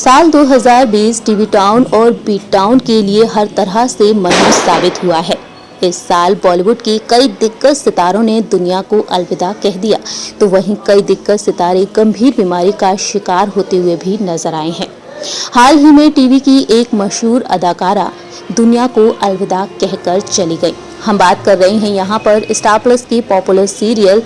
साल 2020 TV town और beat town के लिए हर तरह से मनहूस साबित हुआ है। इस साल बॉलीवुड के कई दिग्गज सितारों ने दुनिया को अलविदा कह दिया, तो वहीं कई दिग्गज सितारे गंभीर बीमारी का शिकार होते हुए भी नजर आए हैं। हाल ही में टीवी की एक मशहूर अदाकारा दुनिया को अलविदा कहकर चली गई। हम बात कर रहे हैं यहाँ पर स्टार प्लस की पॉपुलर सीरियल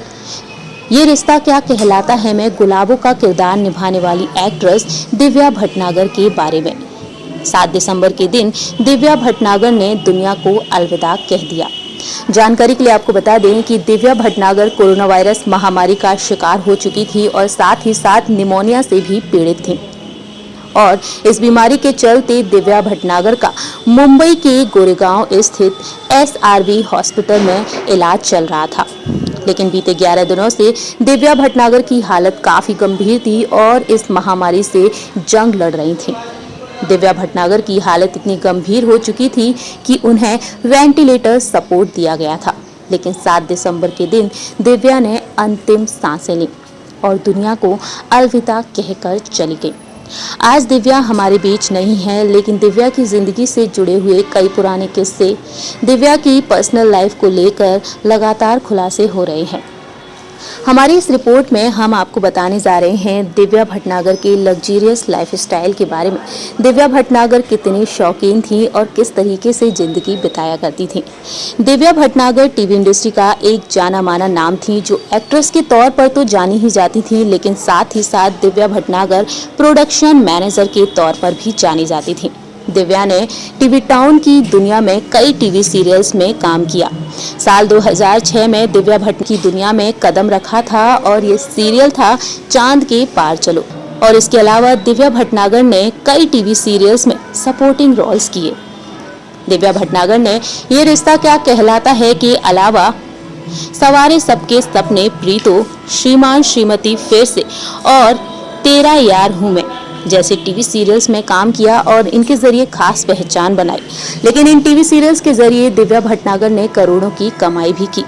ये रिश्ता क्या कहलाता है में गुलाबों का किरदार निभाने वाली एक्ट्रेस दिव्या भटनागर के बारे में। 7 दिसंबर के दिन दिव्या भटनागर ने दुनिया को अलविदा कह दिया। जानकारी के लिए आपको बता दें कि दिव्या भटनागर कोरोना वायरस महामारी का शिकार हो चुकी थी और साथ ही साथ निमोनिया से भी पीड़ित थी और इस बीमारी के चलते दिव्या भटनागर का मुंबई के गोरेगांव स्थित SRV हॉस्पिटल में इलाज चल रहा था। लेकिन बीते 11 दिनों से दिव्या भटनागर की हालत काफी गंभीर थी और इस महामारी से जंग लड़ रही थी। दिव्या भटनागर की हालत इतनी गंभीर हो चुकी थी कि उन्हें वेंटिलेटर सपोर्ट दिया गया था। लेकिन 7 दिसंबर के दिन दिव्या ने अंतिम सांसें ली और दुनिया को अलविदा कहकर चली गई। आज दिव्या हमारे बीच नहीं है, लेकिन दिव्या की जिंदगी से जुड़े हुए कई पुराने किस्से, दिव्या की पर्सनल लाइफ को लेकर लगातार खुलासे हो रहे हैं। हमारी इस रिपोर्ट में हम आपको बताने जा रहे हैं दिव्या भटनागर के लग्जरियस लाइफस्टाइल के बारे में। दिव्या भटनागर कितनी शौकीन थी और किस तरीके से जिंदगी बिताया करती थी। दिव्या भटनागर टीवी इंडस्ट्री का एक जाना माना नाम थी, जो एक्ट्रेस के तौर पर तो जानी ही जाती थी, लेकिन साथ ही साथ दिव्या भटनागर प्रोडक्शन मैनेजर के तौर पर भी जानी जाती थी। दिव्या ने टीवी टाउन की दुनिया में कई टीवी सीरियल्स में काम किया। साल 2006 में दिव्या भट्ट की दुनिया में कदम रखा था और ये सीरियल था चांद के पार चलो। और इसके अलावा दिव्या भटनागर ने कई टीवी सीरियल्स में सपोर्टिंग रोल्स किए। दिव्या भटनागर ने ये रिश्ता क्या कहलाता है के अलावा सवारे सबके सपने, प्रीतो, श्रीमान श्रीमती फिर से और तेरा यार हूँ मैं जैसे टीवी सीरियल्स में काम किया और इनके जरिए खास पहचान बनाई। लेकिन इन टीवी सीरियल्स के जरिए दिव्या भटनागर ने करोड़ों की कमाई भी की।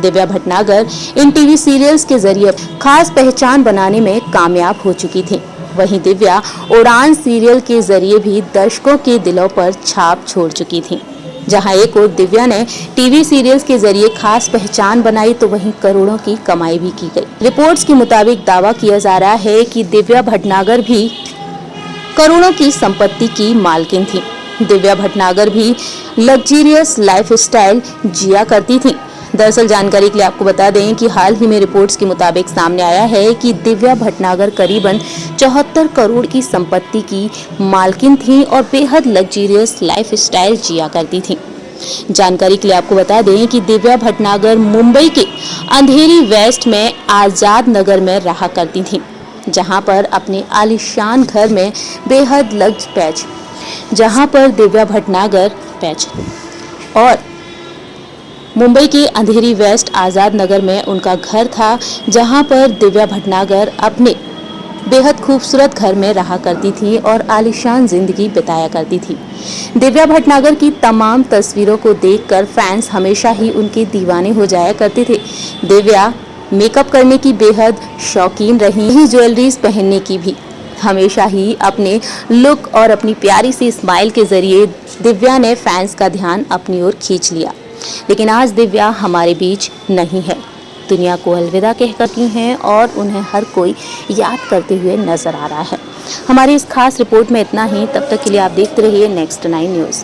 दिव्या भटनागर इन टीवी सीरियल्स के जरिए खास पहचान बनाने में कामयाब हो चुकी थी। वहीं दिव्या उड़ान सीरियल के जरिए भी दर्शकों के दिलों पर छाप छोड़ चुकी थी। जहां एक और दिव्या ने टीवी सीरियल्स के जरिए खास पहचान बनाई, तो वहीं करोड़ों की कमाई भी की गई। रिपोर्ट्स के मुताबिक दावा किया जा रहा है कि दिव्या भटनागर भी करोड़ों की संपत्ति की मालकिन थी। दिव्या भटनागर भी लग्जरियस लाइफस्टाइल जिया करती थी। दरअसल जानकारी के लिए आपको बता दें कि हाल ही में रिपोर्ट्स के मुताबिक सामने आया है कि दिव्या भटनागर करीबन 74 करोड़ की संपत्ति की मालकिन थी और बेहद लग्जरियस लाइफस्टाइल जिया करती थी। जानकारी के लिए आपको बता दें कि दिव्या भटनागर मुंबई के अंधेरी वेस्ट में आजाद नगर में रहा करती थी, जहां पर अपने आलीशान घर में बेहद लग्ज पैच, जहां पर दिव्या भटनागर पैच और मुंबई के अंधेरी वेस्ट आजाद नगर में उनका घर था, जहां पर दिव्या भटनागर अपने बेहद खूबसूरत घर में रहा करती थी और आलीशान जिंदगी बिताया करती थी। दिव्या भटनागर की तमाम तस्वीरों को देखकर फैंस हमेशा ही उनके दीवाने हो जाया करते थे। दिव्या मेकअप करने की बेहद शौकीन रही, ही ज्वेलरीज पहनने की भी। हमेशा ही अपने लुक और अपनी प्यारी सी स्माइल के जरिए दिव्या ने फैंस का ध्यान अपनी ओर खींच लिया। लेकिन आज दिव्या हमारे बीच नहीं है, दुनिया को अलविदा कहकर की हैं और उन्हें हर कोई याद करते हुए नजर आ रहा है। हमारी इस खास रिपोर्ट में इतना ही। तब तक के लिए आप देखते रहिए नेक्स्ट 9 न्यूज़।